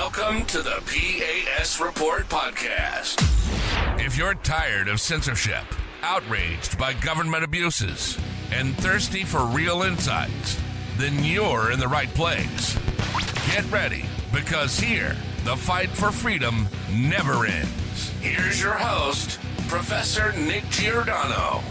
Welcome to the P.A.S. Report podcast. If you're tired of censorship, outraged by government abuses, and thirsty for real insights, then you're in the right place. Get ready, because here, the fight for freedom never ends. Here's your host, Professor Nick Giordano.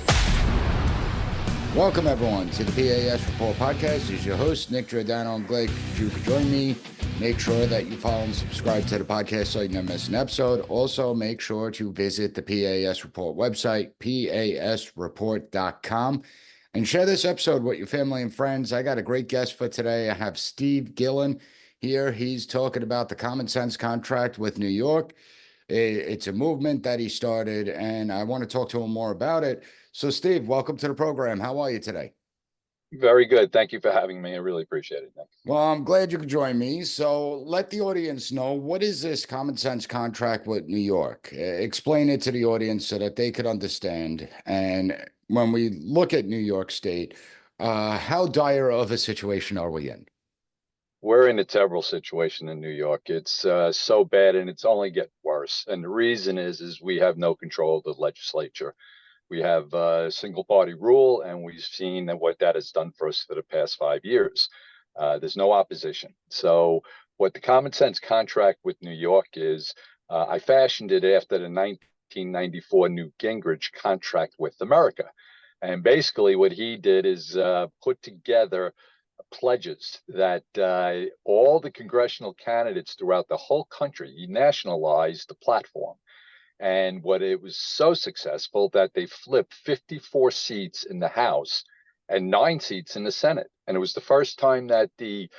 Welcome, everyone, to the P.A.S. Report podcast. This is your host, Nick Giordano. I'm glad you could join me. Make sure that you follow and subscribe to the podcast so you never miss an episode. Also, make sure to visit the P.A.S. Report website, pasreport.com, and share this episode with your family and friends. I got a great guest for today. I have Steve Gillan here. He's talking about the common sense contract with New York. It's a movement that he started, and I want to talk to him more about it. So, Steve, welcome to the program. How are you today? Very good. Thank you for having me. I really appreciate it, Nick. Well, I'm glad you could join me. So let the audience know, what is this common sense contract with New York? Explain it to the audience so that they could understand. And when we look at New York State, how dire of a situation are we in? We're in a terrible situation in New York. It's so bad, and it's only getting worse. And the reason is we have no control of the legislature. We have a single party rule, and we've seen what that has done for us for the past 5 years. There's no opposition. So what the common sense contract with New York is, I fashioned it after the 1994 Newt Gingrich contract with America. And basically what he did is put together pledges that all the congressional candidates throughout the whole country, he nationalized the platform. And what it was so successful that they flipped 54 seats in the House and 9 seats in the Senate. And it was the first time that the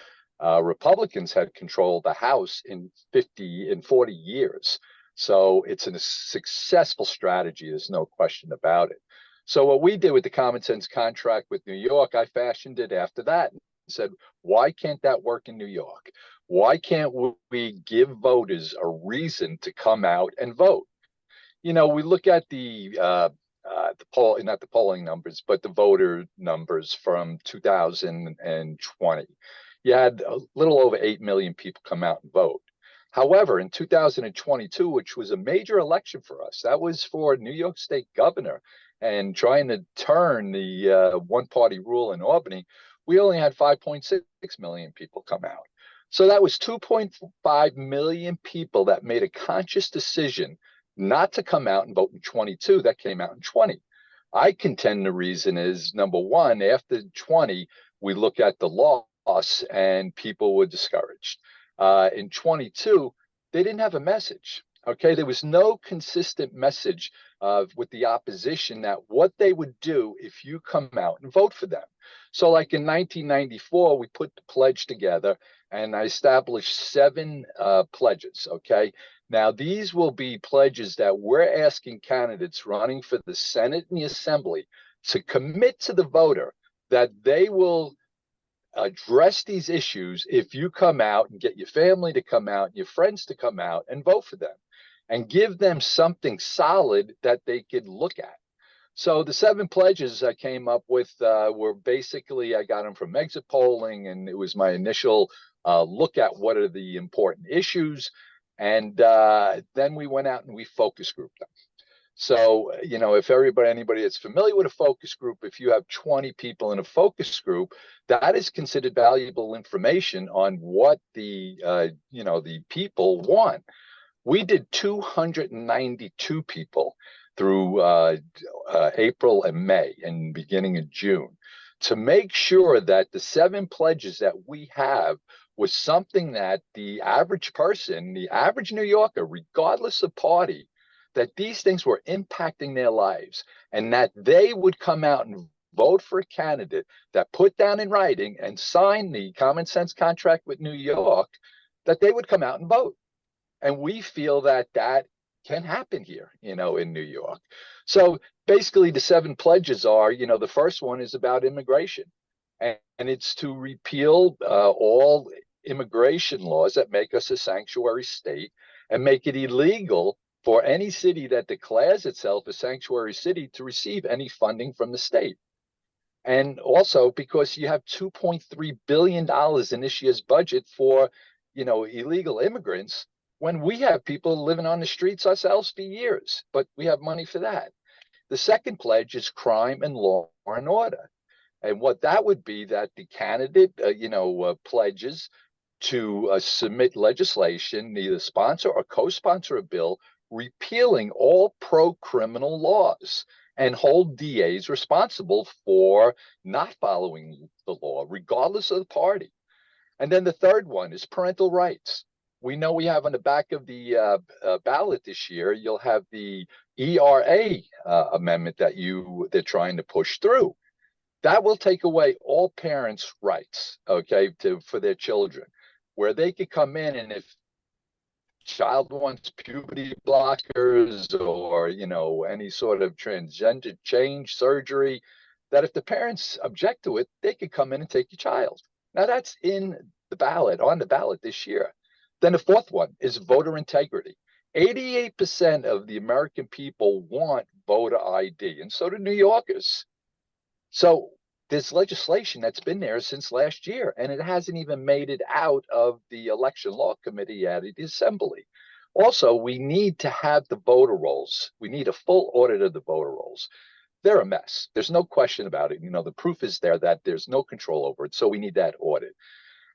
Republicans had controlled the House in 40 years. So it's a successful strategy. There's no question about it. So what we did with the common sense contract with New York, I fashioned it after that and said, why can't that work in New York? Why can't we give voters a reason to come out and vote? You know, we look at the poll, not the polling numbers, but the voter numbers from 2020. You had a little over 8 million people come out and vote. However, in 2022, which was a major election for us, that was for New York State governor and trying to turn the one-party rule in Albany, we only had 5.6 million people come out. So that was 2.5 million people that made a conscious decision not to come out and vote in 22 that came out in 20. I contend the reason is, number one, after 20, we look at the loss and people were discouraged. In 22, they didn't have a message. Okay, there was no consistent message with the opposition that what they would do if you come out and vote for them. So like in 1994, we put the pledge together and I established 7 pledges, okay? Now, these will be pledges that we're asking candidates running for the Senate and the Assembly to commit to the voter that they will address these issues if you come out and get your family to come out, your friends to come out and vote for them and give them something solid that they could look at. So the 7 pledges I came up with were basically, I got them from exit polling, and it was my initial look at what are the important issues. And then we went out and we focus grouped them. So, you know, if anybody that's familiar with a focus group, if you have 20 people in a focus group, that is considered valuable information on what the people want. We did 292 people through April and May and beginning of June to make sure that the 7 pledges that we have was something that the average person, the average New Yorker, regardless of party, that these things were impacting their lives and that they would come out and vote for a candidate that put down in writing and sign the common sense contract with New York, that they would come out and vote. And we feel that that can happen here, in New York. So basically the 7 pledges are, the first one is about immigration. And it's to repeal all immigration laws that make us a sanctuary state and make it illegal for any city that declares itself a sanctuary city to receive any funding from the state. And also because you have $2.3 billion in this year's budget for illegal immigrants when we have people living on the streets ourselves for years, but we have money for that. The second pledge is crime and law and order. And what that would be that the candidate, pledges to submit legislation, either sponsor or co-sponsor a bill repealing all pro-criminal laws and hold DAs responsible for not following the law, regardless of the party. And then the third one is parental rights. We know we have on the back of the ballot this year, you'll have the ERA amendment that they're trying to push through. That will take away all parents' rights, okay, for their children, where they could come in and if child wants puberty blockers or, any sort of transgender change surgery, that if the parents object to it, they could come in and take your child. Now that's on the ballot this year. Then the fourth one is voter integrity. 88% of the American people want voter ID, and so do New Yorkers. So there's legislation that's been there since last year, and it hasn't even made it out of the election law committee at the assembly. Also, we need to have the voter rolls. We need a full audit of the voter rolls. They're a mess. There's no question about it. The proof is there that there's no control over it. So we need that audit.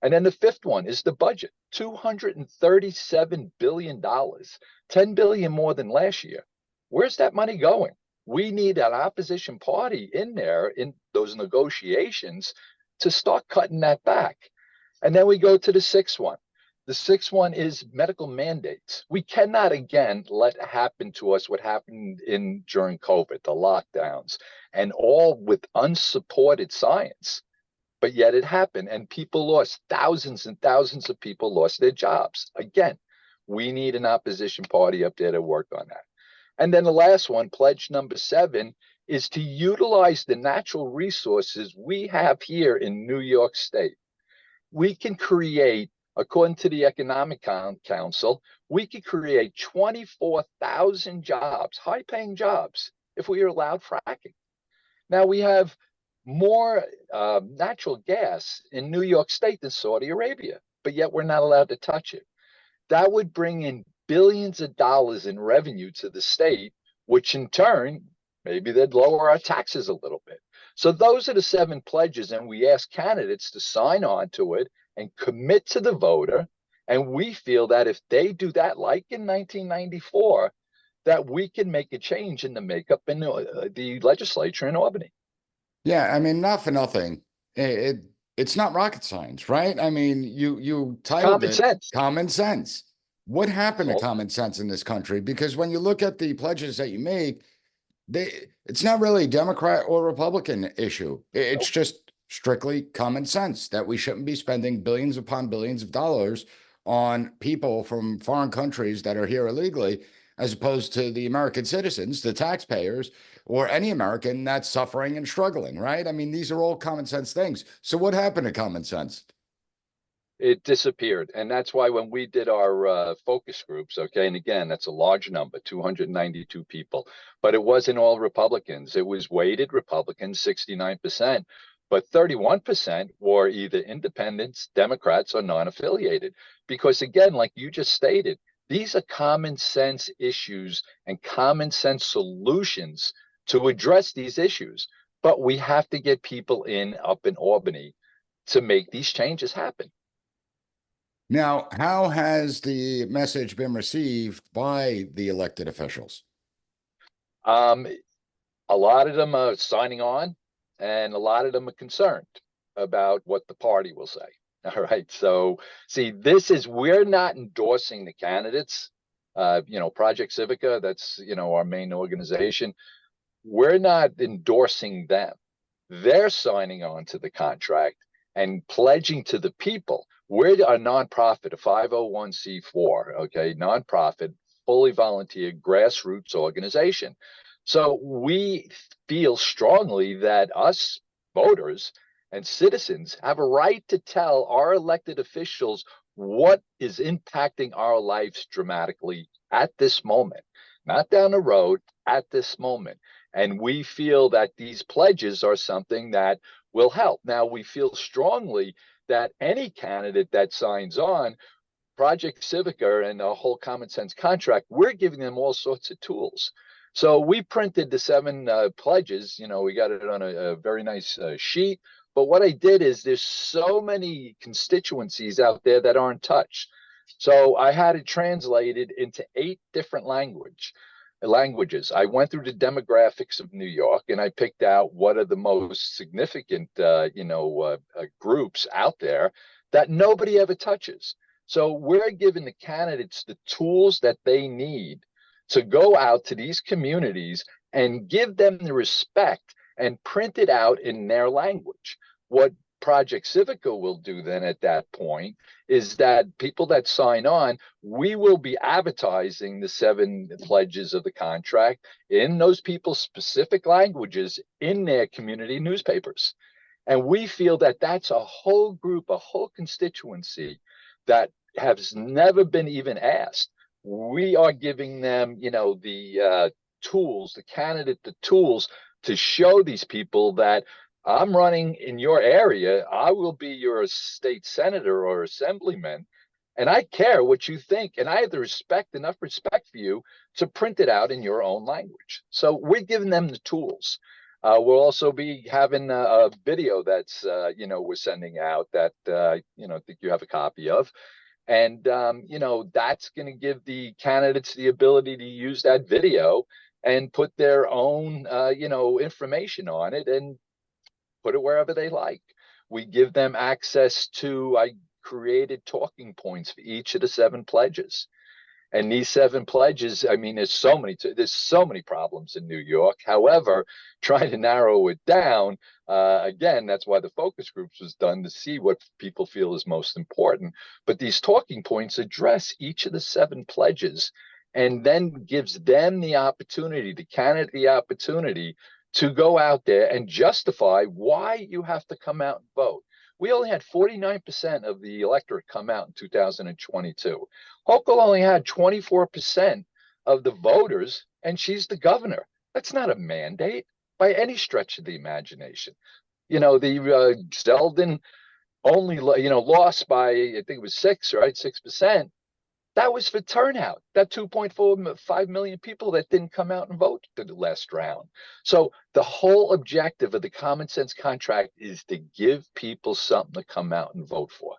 And then the fifth one is the budget, $237 billion, $10 billion more than last year. Where's that money going? We need an opposition party in there in those negotiations to start cutting that back. And then we go to the sixth one. The sixth one is medical mandates. We cannot again let happen to us what happened during COVID, the lockdowns, and all with unsupported science. But yet it happened, and people lost, thousands and thousands of people lost their jobs. Again, we need an opposition party up there to work on that. And then the last one, pledge number 7, is to utilize the natural resources we have here in New York State. We can create, according to the Economic Council, we could create 24,000 jobs, high-paying jobs, if we are allowed fracking. Now we have more natural gas in New York State than Saudi Arabia, but yet we're not allowed to touch it. That would bring in billions of dollars in revenue to the state, which in turn, maybe they'd lower our taxes a little bit. So those are the 7 pledges, and we ask candidates to sign on to it and commit to the voter. And we feel that if they do that, like in 1994, that we can make a change in the makeup in the legislature in Albany. Yeah, I mean, not for nothing. It's not rocket science, right? I mean, you titled Common it sense. Common Sense. What happened to common sense in this country? Because when you look at the pledges that you make, it's not really a Democrat or Republican issue. It's just strictly common sense that we shouldn't be spending billions upon billions of dollars on people from foreign countries that are here illegally, as opposed to the American citizens, the taxpayers, or any American that's suffering and struggling, right? I mean, these are all common sense things. So what happened to common sense? It disappeared. And that's why when we did our focus groups, okay, and again, that's a large number, 292 people, but it wasn't all Republicans. It was weighted Republicans, 69%, but 31% were either independents, Democrats, or non-affiliated. Because again, like you just stated, these are common sense issues and common sense solutions to address these issues. But we have to get people up in Albany to make these changes happen. Now, how has the message been received by the elected officials? A lot of them are signing on, and a lot of them are concerned about what the party will say. All right. So see, we're not endorsing the candidates. Project Civica, that's, our main organization. We're not endorsing them. They're signing on to the contract and pledging to the people. We're a nonprofit, a 501c4, okay, nonprofit, fully volunteer, grassroots organization. So we feel strongly that us voters and citizens have a right to tell our elected officials what is impacting our lives dramatically at this moment, not down the road, at this moment. And we feel that these pledges are something that will help. Now, we feel strongly that any candidate that signs on Project Civica and the whole common sense contract, we're giving them all sorts of tools. So we printed the 7 pledges. We got it on a very nice sheet. But what I did is there's so many constituencies out there that aren't touched. So I had it translated into 8 different languages. I went through the demographics of New York and I picked out what are the most significant, groups out there that nobody ever touches. So we're giving the candidates the tools that they need to go out to these communities and give them the respect and print it out in their language. What Project Civica will do then at that point is that people that sign on, we will be advertising the 7 pledges of the contract in those people's specific languages in their community newspapers. And we feel that that's a whole group, a whole constituency that has never been even asked. We are giving them, the tools, the candidate, the tools to show these people that I'm running in your area. I will be your state senator or assemblyman, and I care what you think. And I have enough respect for you to print it out in your own language. So we're giving them the tools. We'll also be having a video that's, we're sending out that, I think you have a copy of. And, that's going to give the candidates the ability to use that video and put their own, information on it and put it wherever they like. We give them access to, I created talking points for each of the 7 pledges. And these 7 pledges, I mean, there's so many problems in New York. However, trying to narrow it down, again, that's why the focus groups was done, to see what people feel is most important. But these talking points address each of the 7 pledges and then gives them the opportunity, the candidate the opportunity to go out there and justify why you have to come out and vote. We only had 49% of the electorate come out in 2022. Hochul only had 24% of the voters, and she's the governor. That's not a mandate by any stretch of the imagination. The Zeldin only, lost by, I think it was 6%. That was for turnout. That 2.45 million people that didn't come out and vote for the last round. So the whole objective of the common sense contract is to give people something to come out and vote for.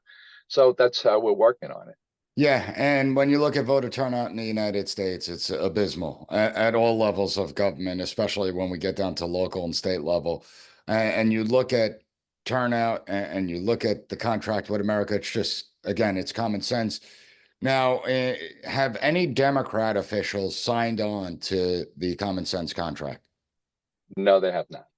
So that's how we're working on it. Yeah, and when you look at voter turnout in the United States, it's abysmal at all levels of government, especially when we get down to local and state level. And you look at turnout and you look at the contract with America, it's just, again, it's common sense. Now, have any Democrat officials signed on to the common sense contract? No, they have not.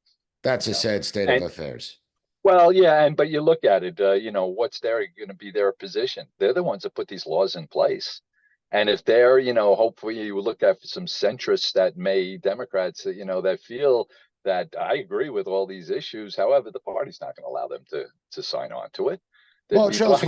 That's a sad state of affairs. Well, yeah, but you look at it, what's going to be their position? They're the ones that put these laws in place. And if they're, hopefully you will look at some centrists Democrats, that feel that I agree with all these issues. However, the party's not going to allow them to sign on to it. Well, it shows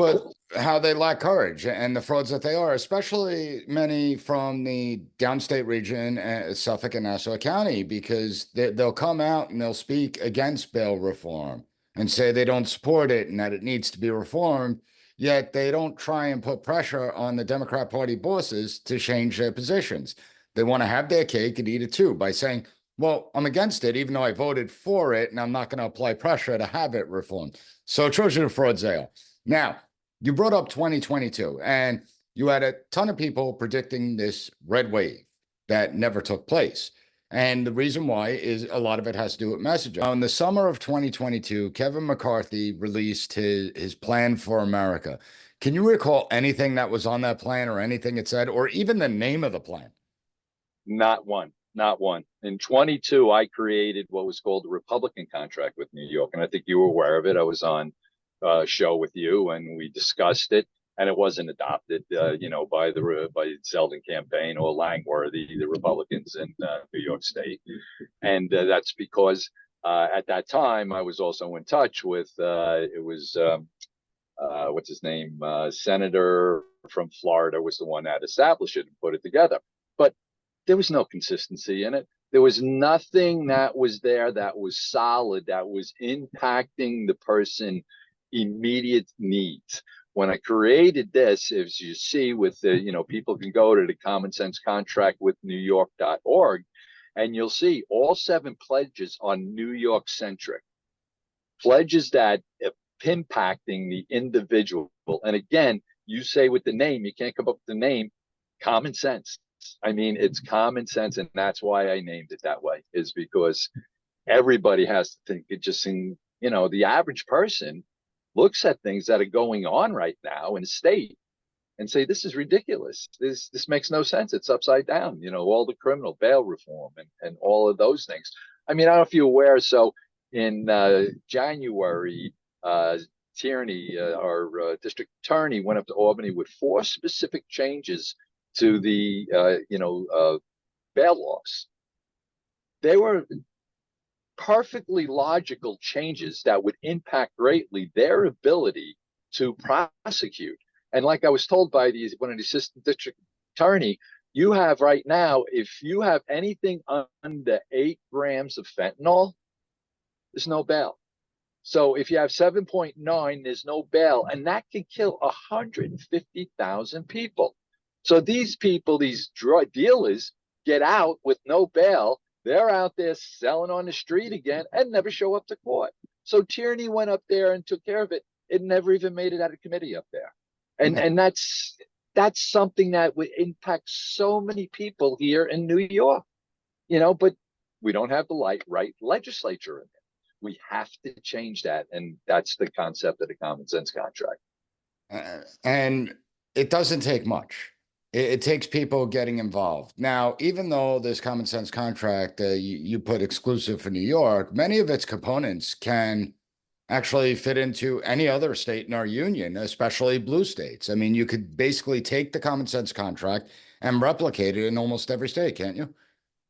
how they lack courage and the frauds that they are, especially many from the downstate region, Suffolk and Nassau County, because they'll come out and they'll speak against bail reform and say they don't support it and that it needs to be reformed, yet they don't try and put pressure on the Democrat Party bosses to change their positions. They want to have their cake and eat it too by saying, well, I'm against it, even though I voted for it, and I'm not going to apply pressure to have it reformed. So it shows you the frauds they are. Now, you brought up 2022, and you had a ton of people predicting this red wave that never took place. And the reason why is a lot of it has to do with messaging. Now, in the summer of 2022, Kevin McCarthy released his plan for America. Can you recall anything that was on that plan or anything it said, or even the name of the plan? Not one. In 22, I created what was called the Republican contract with New York. And I think you were aware of it. I was on a show with you and we discussed it. And it wasn't adopted, by the Zeldin campaign or Langworthy, the Republicans in New York State. And that's because at that time, I was also in touch with, what's his name? Senator from Florida was the one that established it and put it together. But there was no consistency in it. There was nothing that was there that was solid, that was impacting the person immediate needs. when I created this, as you see with the, people can go to the common sense contract with NewYork.org, and you'll see all 7 pledges are New York centric, pledges that impacting the individual. And again, you say with the name, you can't come up with the name, common sense. I mean, it's common sense. And that's why I named it that way, is because everybody has to think it just in, the average person looks at things that are going on right now in the state and say, this is ridiculous. This makes no sense. It's upside down, all the criminal bail reform and all of those things. I mean, I don't know if you're aware. So in January, Tierney, our district attorney, went up to Albany with 4 specific changes to the, bail laws. They were perfectly logical changes that would impact greatly their ability to prosecute. And like I was told by one of the assistant district attorney, you have right now, if you have anything under 8 grams of fentanyl, there's no bail. So if you have 7.9, there's no bail, and that can kill 150,000 people. So these people, these drug dealers, get out with no bail. They're out there selling on the street again and never show up to court. So Tierney went up there and took care of it. It never even made it out of committee up there. And that's something that would impact so many people here in New York, but we don't have the right legislature in there. We have to change that. And that's the concept of the common sense contract. And it doesn't take much. It takes people getting involved. Now, even though this common sense contract, you put exclusive for New York, many of its components can actually fit into any other state in our union, especially blue states. I mean, you could basically take the common sense contract and replicate it in almost every state, can't you?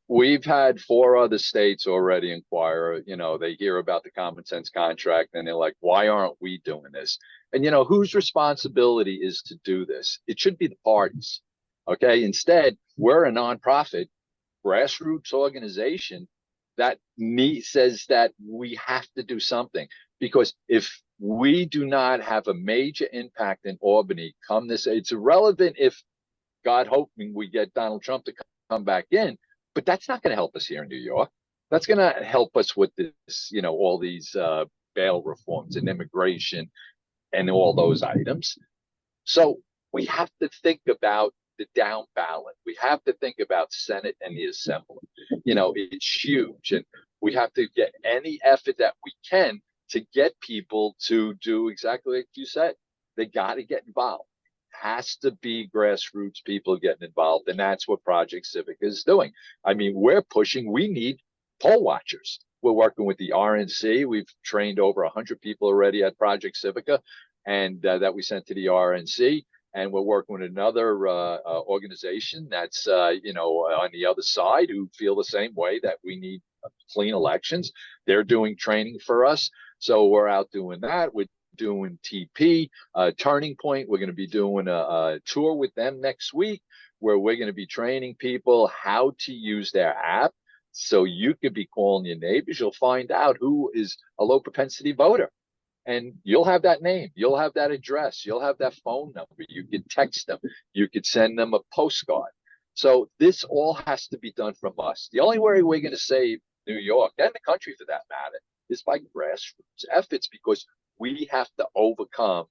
We've had 4 other states already inquire. They hear about the common sense contract and they're like, why aren't we doing this? And whose responsibility is to do this? It should be the parties. Okay. Instead, we're a nonprofit grassroots organization that says that we have to do something, because if we do not have a major impact in Albany come this, it's irrelevant if, God hoping, we get Donald Trump to come back in. But that's not going to help us here in New York. That's going to help us with this, all these bail reforms and immigration and all those items. So we have to think about the down ballot. We have to think about Senate and the Assembly. It's huge. And we have to get any effort that we can to get people to do exactly like you said. They got to get involved. Has to be grassroots people getting involved. And that's what Project Civica is doing. I mean, we're pushing, we need poll watchers. We're working with the RNC. We've trained over 100 people already at Project Civica, and that we sent to the RNC. And we're working with another organization that's, on the other side, who feel the same way, that we need clean elections. They're doing training for us. So we're out doing that. We're doing TP, Turning Point. We're going to be doing a tour with them next week, where we're going to be training people how to use their app. So you could be calling your neighbors. You'll find out who is a low propensity voter, and you'll have that name. You'll have that address. You'll have that phone number. You could text them. You could send them a postcard. So this all has to be done from us. The only way we're going to save New York, and the country for that matter, is by grassroots efforts, because we have to overcome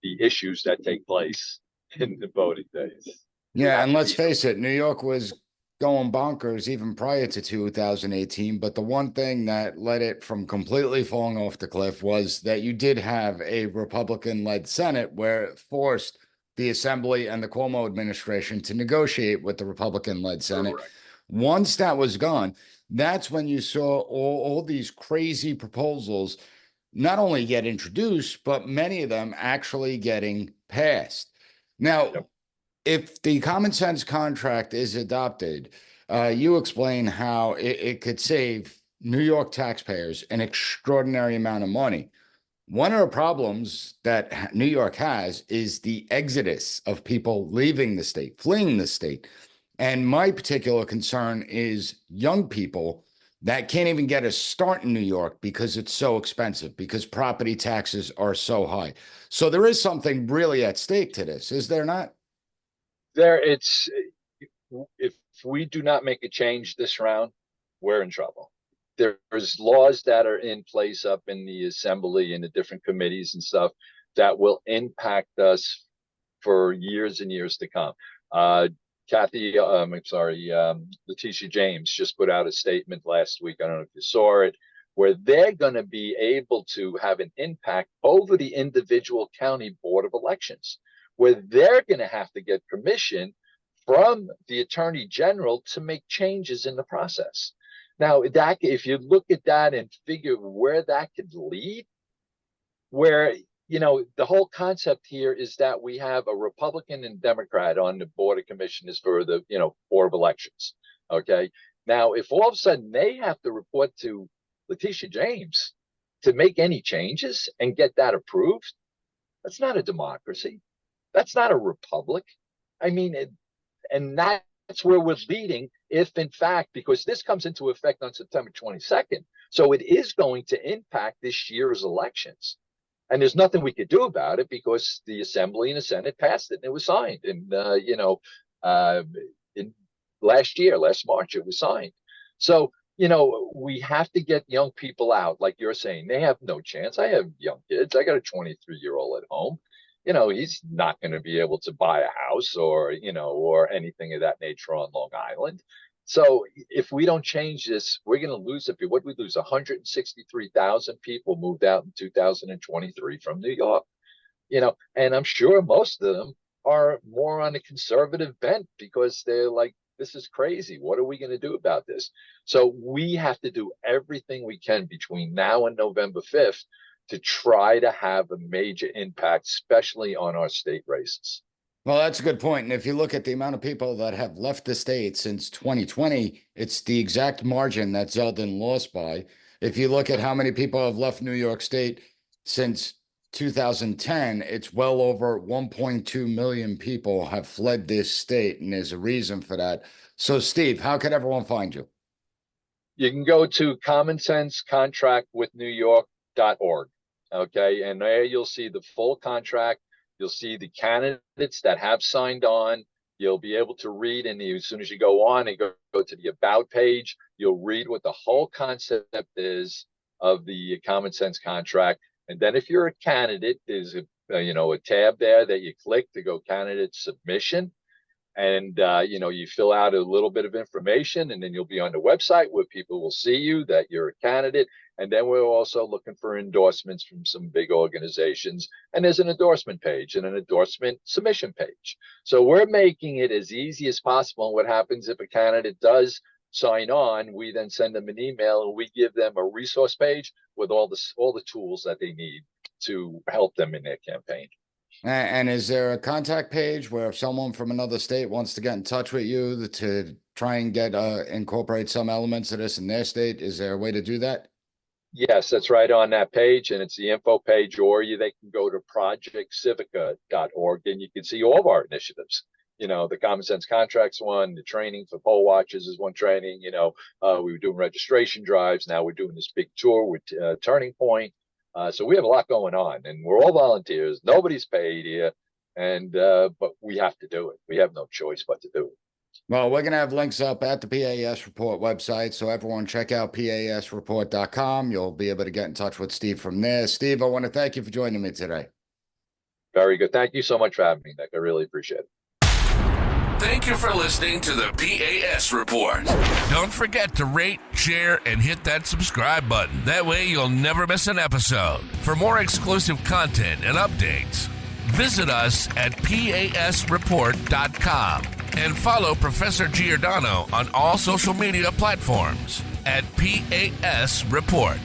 the issues that take place in the voting days. Yeah, and let's face it, New York was going bonkers even prior to 2018. But the one thing that led it from completely falling off the cliff was that you did have a Republican-led Senate, where it forced the Assembly and the Cuomo administration to negotiate with the Republican-led Senate. Correct. Once that was gone, that's when you saw all these crazy proposals not only get introduced, but many of them actually getting passed. Now, Yep. If the common sense contract is adopted, you explain how it could save New York taxpayers an extraordinary amount of money. One of the problems that New York has is the exodus of people leaving the state, fleeing the state. And my particular concern is young people that can't even get a start in New York because it's so expensive, because property taxes are so high. So there is something really at stake to this, is there not? If we do not make a change this round, we're in trouble. There's laws that are in place up in the assembly and the different committees and stuff that will impact us for years and years to come. Letitia James just put out a statement last week. I don't know if you saw it, where they're going to be able to have an impact over the individual county board of elections, where they're going to have to get permission from the attorney general to make changes in the process. Now, that if you look at that and figure where that could lead, where, the whole concept here is that we have a Republican and Democrat on the board of commissioners for the, board of elections. Okay. Now, if all of a sudden they have to report to Letitia James to make any changes and get that approved, that's not a democracy. That's not a republic. I mean, and that's where we're leading if, in fact, because this comes into effect on September 22nd. So it is going to impact this year's elections. And there's nothing we could do about it because the Assembly and the Senate passed it and it was signed. And, in last March, it was signed. So, we have to get young people out. Like you're saying, they have no chance. I have young kids. I got a 23-year-old at home. He's not going to be able to buy a house or anything of that nature on Long Island. So if we don't change this, we're going to lose it. What did we lose? 163,000 people moved out in 2023 from New York, and I'm sure most of them are more on a conservative bent because they're like, this is crazy. What are we going to do about this? So we have to do everything we can between now and November 5th to try to have a major impact, especially on our state races. Well, that's a good point. And if you look at the amount of people that have left the state since 2020, it's the exact margin that Zeldin lost by. If you look at how many people have left New York State since 2010, it's well over 1.2 million people have fled this state, and there's a reason for that. So, Steve, how can everyone find you? You can go to commonsensecontractwithnewyork.org. Okay, and there you'll see the full contract. You'll see the candidates that have signed on. You'll be able to read, and as soon as you go on and go to the About page, you'll read what the whole concept is of the common sense contract. And then if you're a candidate, there's a tab there that you click to go candidate submission. And, you fill out a little bit of information, and then you'll be on the website where people will see you that you're a candidate. And then we're also looking for endorsements from some big organizations. And there's an endorsement page and an endorsement submission page. So we're making it as easy as possible. And what happens if a candidate does sign on, we then send them an email and we give them a resource page with all the tools that they need to help them in their campaign. And is there a contact page where if someone from another state wants to get in touch with you to try and get incorporate some elements of this in their state, is there a way to do that? Yes, that's right on that page, and it's the info page, or they can go to projectcivica.org and you can see all of our initiatives. The Common Sense Contracts one, the training for poll watchers is one training. We were doing registration drives. Now we're doing this big tour with Turning Point. So we have a lot going on, and we're all volunteers. Nobody's paid here, and but we have to do it. We have no choice but to do it. Well, we're going to have links up at the P.A.S. report website, so everyone check out PASreport.com. You'll be able to get in touch with Steve from there. Steve, I want to thank you for joining me today. Very good. Thank you so much for having me, Nick. I really appreciate it. Thank you for listening to the P.A.S. Report. Don't forget to rate, share, and hit that subscribe button. That way you'll never miss an episode. For more exclusive content and updates, visit us at PASreport.com and follow Professor Giordano on all social media platforms at P.A.S. Report.